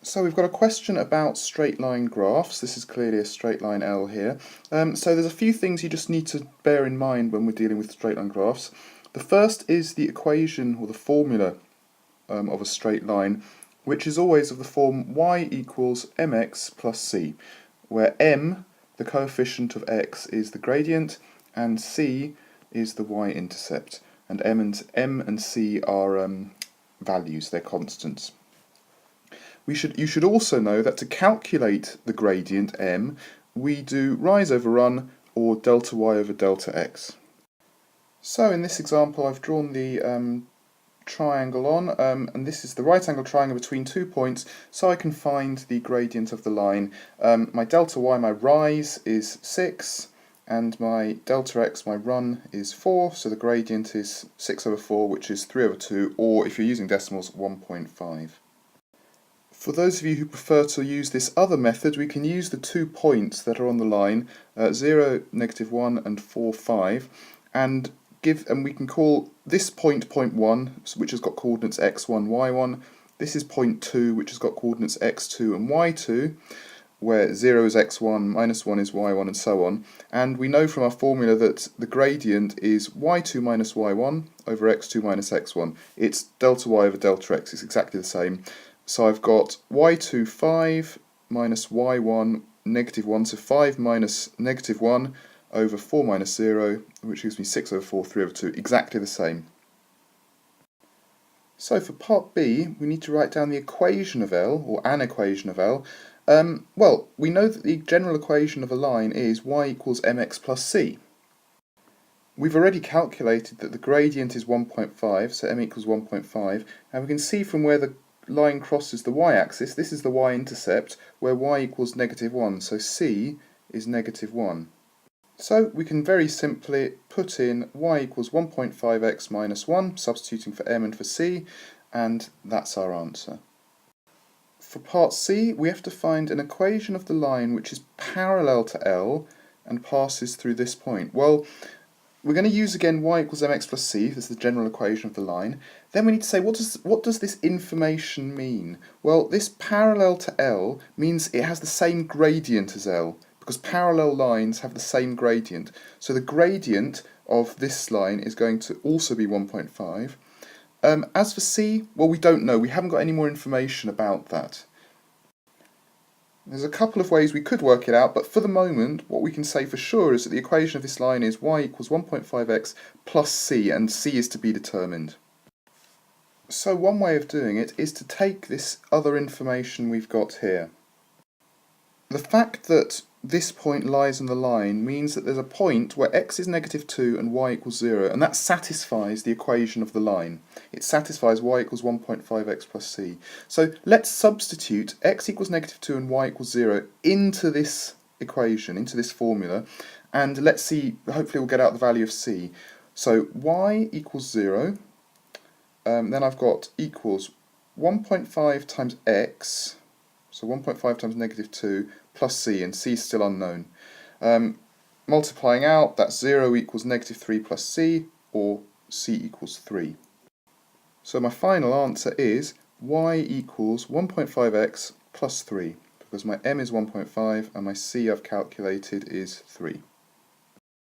So we've got a question about straight line graphs. This is clearly a straight line L here. So there's a few things you just need to bear in mind when we're dealing with straight line graphs. The first is the equation or the formula of a straight line, which is always of the form y equals mx plus c, where m, the coefficient of x, is the gradient, and c is the y-intercept. And m and c are values, they're constants. You should also know that to calculate the gradient m, we do rise over run or delta y over delta x. So in this example I've drawn the triangle on, and this is the right angle triangle between 2 points, so I can find the gradient of the line. My delta y, my rise, is 6, and my delta x, my run, is 4, so the gradient is 6 over 4, which is 3 over 2, or if you're using decimals, 1.5. For those of you who prefer to use this other method, we can use the 2 points that are on the line, 0, negative 1, and 4, 5, and we can call this point 1, which has got coordinates x1, y1. This is point 2, which has got coordinates x2 and y2, where 0 is x1, minus 1 is y1, and so on. And we know from our formula that the gradient is y2 minus y1 over x2 minus x1. It's delta y over delta x, it's exactly the same. So I've got y2 5 minus y1 negative 1, so 5 minus negative 1 over 4 minus 0, which gives me 6 over 4, 3 over 2, exactly the same. So for part B, we need to write down the equation of L, or an equation of L. Well, we know that the general equation of a line is y equals mx plus c. We've already calculated that the gradient is 1.5, so m equals 1.5, and we can see from where the line crosses the y-axis, this is the y-intercept, where y equals negative 1, so c is negative 1. So we can very simply put in y equals 1.5x minus 1, substituting for m and for c, and that's our answer. For part C, we have to find an equation of the line which is parallel to L and passes through this point. Well, we're going to use again y equals mx plus c, this is the general equation of the line. Then we need to say, what does this information mean? Well, this parallel to L means it has the same gradient as L, because parallel lines have the same gradient. So the gradient of this line is going to also be 1.5. As for c, well, we don't know. We haven't got any more information about that. There's a couple of ways we could work it out, but for the moment, what we can say for sure is that the equation of this line is y equals 1.5x plus c, and c is to be determined. So one way of doing it is to take this other information we've got here. The fact that this point lies on the line means that there's a point where x is negative 2 and y equals 0, and that satisfies the equation of the line. It satisfies y equals 1.5x plus c. So let's substitute x equals negative 2 and y equals 0 into this equation, into this formula, and let's see, hopefully we'll get out the value of c. So y equals 0, then I've got equals 1.5 times x, so 1.5 times negative 2, plus c, and c is still unknown. Multiplying out, that's 0 equals negative 3 plus c, or c equals 3. So my final answer is y equals 1.5x plus 3, because my m is 1.5 and my c I've calculated is 3.